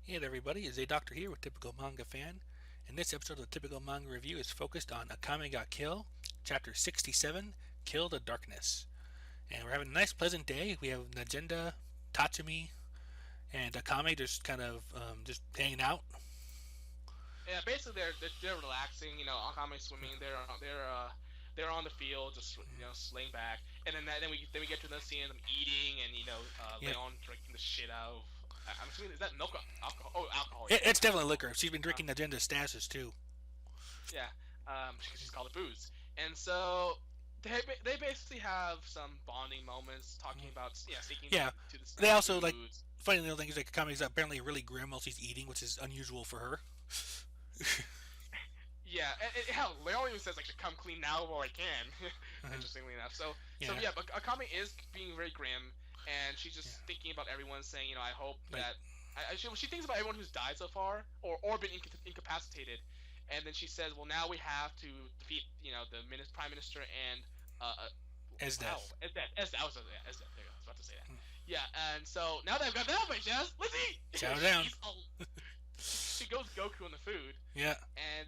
Hey there, everybody. It's a Doctor here with Typical Manga Fan, and this episode of the Typical Manga Review is focused on Akame ga Kill, Chapter 67, Kill the Darkness. And we're having a nice, pleasant day. We have Najenda, Tatsumi, and Akame just kind of just hanging out. Yeah, basically they're relaxing. Akame swimming. They're on the field, just laying back, and then we get to the scene of them eating, and Yep. Leon drinking the shit out of. I'm assuming, is that milk or alcohol? Oh, alcohol. Yeah, It's definitely liquor. She's been uh, drinking Najenda's stashes too. yeah. Because she's called it booze, and so they basically have some bonding moments, talking about sneaking Yeah. to the They snack also, like, foods. funny little things like Akame's apparently really grim while she's eating, which is unusual for her. Yeah, hell, Leon even says like to come clean now while I can. Interestingly enough, so Yeah. yeah, but Akame is being very grim, and she's Yeah. just thinking about everyone, saying, I hope Like, that she thinks about everyone who's died so far, or been incapacitated, and then she says, well, now we have to defeat the prime minister and as wow, death. as that was there you go, I was about to say that. Yeah, and so now that I've got that off my chest, let's eat. Chow down. She goes Goku on the food, Yeah. and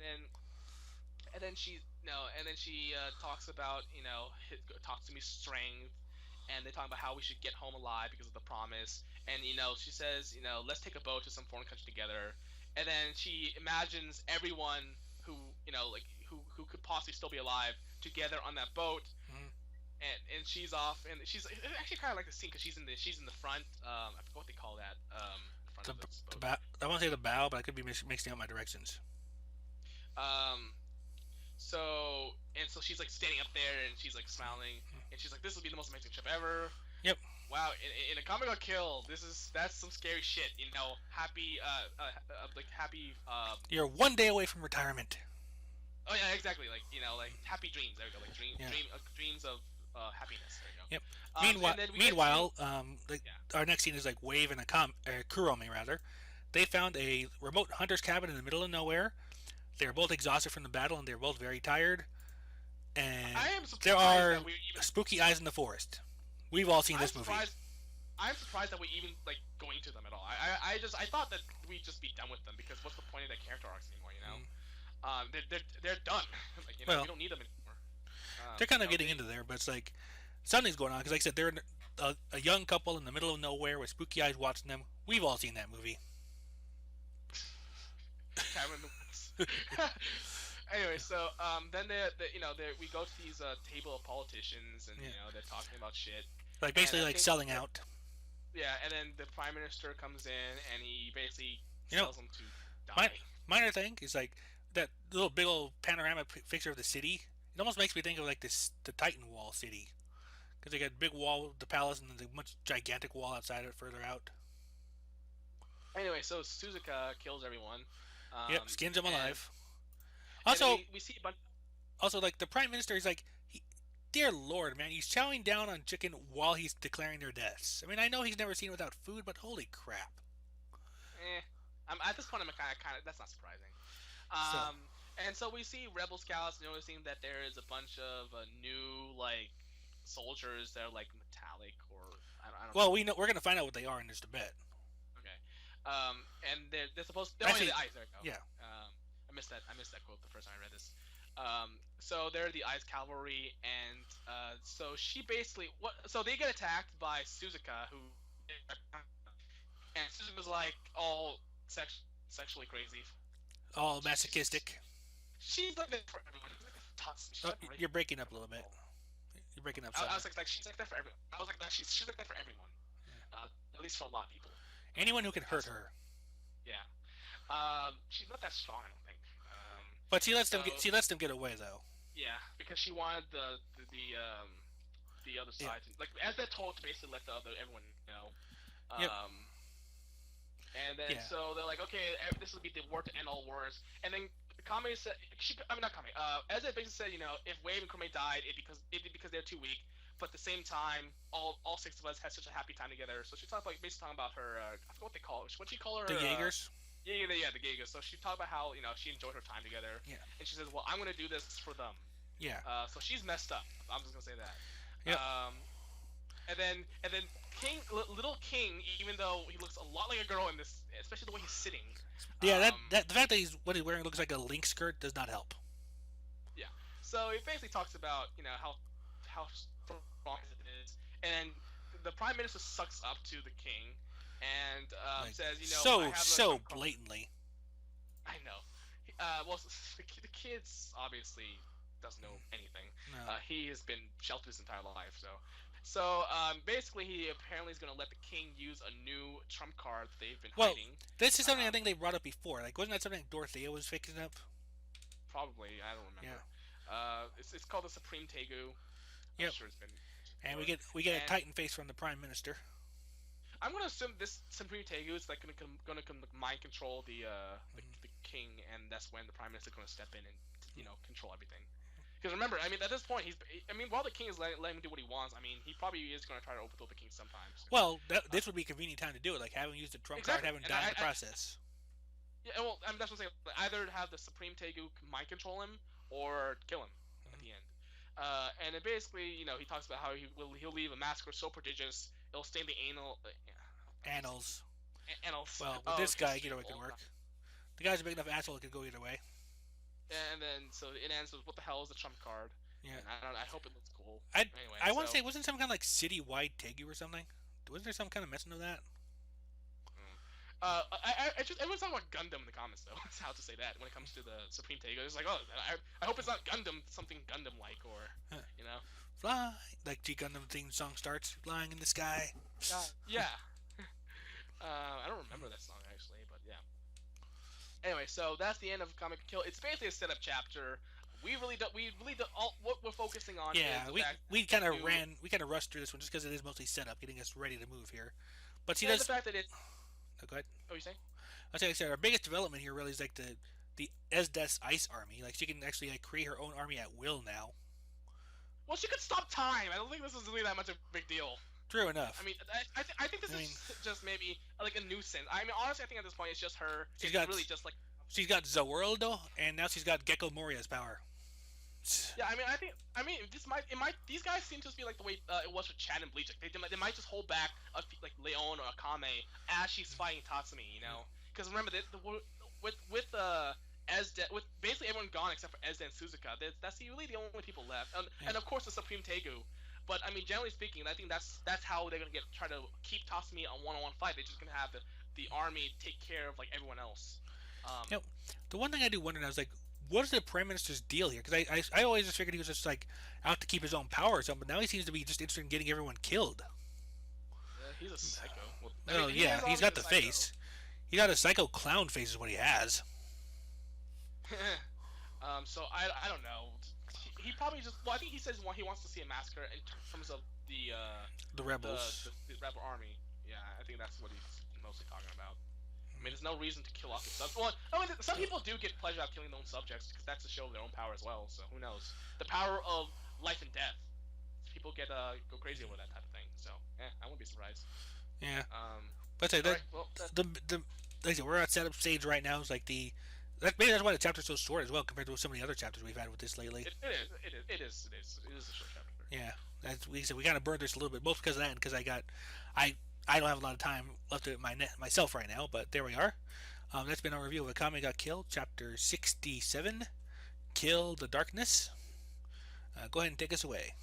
then she no, and then she talks about talks to me strength, and they talk about how we should get home alive because of the promise, and she says let's take a boat to some foreign country together, and then she imagines everyone who like who could possibly still be alive together on that boat, Mhm. and she's off, and she's it's actually kind of like the scene because she's in the front. I forgot what they call that. The front of this boat. I want to say the bow, but I could be mixing up my directions. Um, so she's like standing up there and she's like smiling and she's like, "This will be the most amazing trip ever." Yep. Wow, in a comic book kill, that's some scary shit. Happy like happy You're one day away from retirement. oh yeah, exactly, like like happy dreams. There we go, like Yeah. dreams of happiness. There you Yep. go. Meanwhile, And then we get to meanwhile, like yeah. our next scene is like Wave and Kurome rather. They found a remote hunter's cabin in the middle of nowhere. They are both exhausted from the battle, and they're both very tired. I And am there surprised that are we even spooky eyes in the forest. We've all seen I'm this movie. surprised I'm surprised that we even like going to them at all. I thought that we'd just be done with them because what's the point of their character arcs anymore? Mm. They're done. Like we Well, don't need them anymore. they're kind of getting They into there, but it's like something's going on because, like I said, they're a young couple in the middle of nowhere with spooky eyes watching them. We've all seen that movie. cabin in the woods. Anyway, so then we go to these table of politicians and Yeah. they're talking about shit, Like and basically I like think selling out. yeah, and then the prime minister comes in and he basically You know, tells them to my die. minor thing is like that little big old panorama picture of the city. It almost makes me think of like the Titan Wall city because they got a big wall, the palace, and then a much gigantic wall outside it further out. Anyway, so Suzuka kills everyone, Yep, skins them and alive. then Also, we see a bunch. like the prime minister is like, dear lord, man, he's chowing down on chicken while he's declaring their deaths. I mean, I know he's never seen without food, but holy crap. Eh, I'm at this point. I'm kind of that's not surprising. So, And so we see Rebel Scouts noticing that there is a bunch of new like soldiers that are like metallic or I don't well, know. we're gonna find out what they are in just a bit. Okay. And they're supposed. They're only Actually, the eyes. There we go. yeah, I missed that. I missed that quote the first time I read this. So they're the Ice Cavalry, and so she basically what? So they get attacked by Suzuka, who and Suzuka's like all sexually crazy. all She's masochistic. she's like that for everyone. She's like she's Oh, like for you're breaking up a little bit. You're breaking up I some. was like she's like that for everyone. I was like that she's like that for everyone. At least for a lot of people. Anyone who can hurt That's her, yeah. She's not that strong, I don't think. but So she lets them get away though. yeah, because she wanted the other Yeah, side to, like as they're told to basically let the other everyone know. yep, Um, and then yeah, so they're like, okay, this will be the war to end all wars. And then Kame said, I mean not Kame. As it basically said, if Wave and Kume died, it because they're too weak. But at the same time, all six of us had such a happy time together. So she talked about basically talking about her. I forgot what they call it. What she call the her? Jaegers. Yeah, the Giga. So she talked about how she enjoyed her time together, Yeah, and she says, "Well, I'm gonna do this for them." yeah, So she's messed up. I'm just gonna say that. yep. Um, and then little King, even though he looks a lot like a girl in this, especially the way he's sitting. Yeah, Um, the fact that what he's wearing looks like a link skirt does not help. yeah. So it basically talks about how strong it is, and the prime minister sucks up to the king, and Like says, I so have a so trump card. blatantly. I know. Well, the kids obviously doesn't know anything. No. He has been sheltered his entire life, so basically he apparently is going to let the king use a new trump card that they've been Well, hiding. this is something I Um, think they brought up before. Like, wasn't that something Dorothea was fixing up? Probably, I don't Yeah. remember. It's called the Supreme Tegu. I'm Yep. sure it's been mentioned And we before. get a And Titan face from the Prime Minister. I'm gonna assume this Supreme Tegu is like gonna mind control Mm-hmm. the king, and that's when the prime minister is gonna step in and control everything. Because remember, I mean, at this point, while the king is letting him do what he wants, I mean, he probably is gonna try to overthrow the king sometime soon. Well, this would be a convenient time to do it. Like, having used the Trump card, Exactly, having and died in the process. yeah, well, I mean, that's what I'm saying. Either have the Supreme Tegu mind control him or kill him at the Mm-hmm. end. And then basically, he talks about how he'll leave a massacre so prodigious it'll stain the Annals. annals Well, with of this guy, history it for could all work. time. The guy's a big enough asshole; it could go either way. And then so it ends with what the hell is the trump card? Yeah. And I don't. I hope it looks cool. I Anyway, I want to so say, wasn't some kind of like citywide Tegu or something? Wasn't there some kind of mention of that? mm. I just everyone's talking about Gundam in the comments though. That's how to say that when it comes to the Supreme Tegu. It's like, oh, I hope it's not Gundam, something Gundam like, or Huh. you know. Fly, like G Gundam theme song starts, flying in the sky. Yeah. I don't remember that song actually, but yeah. Anyway, so that's the end of Comic Kill. It's basically a setup chapter. We really don't. All what we're focusing on is Yeah, the we fact we that kind of you ran, we kind of rushed through this one just because it is mostly set up, getting us ready to move here. But see, and the does fact that it. oh, go ahead. Oh, you saying? I said our biggest development here really is like the Esdes Ice Army. Like she can actually like create her own army at will now. Well, she could stop time. I don't think this is really that much of a big deal. True I enough. mean, I think this I mean, is just maybe like a nuisance. I mean, honestly, I think at this point it's just her. she's It's got really just like. she's got Zoworldo, and now she's got Gecko Moria's power. Yeah, I mean, these guys seem to just be like the way it was for Chad and Bleach. Like they might just hold back like Leon or Akame as she's fighting Tatsumi, you know? Because remember with Ezda, with basically everyone gone except for Ezda and Suzuka, that's really the only people left, Yeah. and of course the Supreme Tegu. But I mean, generally speaking, I think that's how they're gonna try to keep Tatsumi on one-on-one fight. They're just gonna have the army take care of like everyone else. You know, the one thing I do wonder now is like, what is the prime minister's deal here? Because I always just figured he was just like out to keep his own power or something. But now he seems to be just interested in getting everyone killed. He's a psycho. Well, I Oh mean, he yeah, is he's obviously got a the psycho. face. He's got a psycho clown face is what he has. So I don't know. He probably just I think he says he wants to see a massacre in terms of The the, rebels. the the rebel army. Yeah, I think that's what he's mostly talking about. I mean, there's no reason to kill off your subjects. Well, I mean, some people do get pleasure out of killing their own subjects because that's to show their own power as well. So who knows? The power of life and death. People go crazy over that type of thing. So I wouldn't be surprised. Yeah, Um, but say all that right. Well, the like I said, we're at setup stage right now. It's like maybe that's why the chapter's so short as well compared to some of the other chapters we've had with this lately. it is a short chapter. Yeah, as we said, we kind of burned this a little bit, both because of that and because I I don't have a lot of time left to myself right now. But there we are. That's been our review of Akame Got Killed, chapter 67, Kill the Darkness. Go ahead and take us away.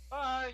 Bye.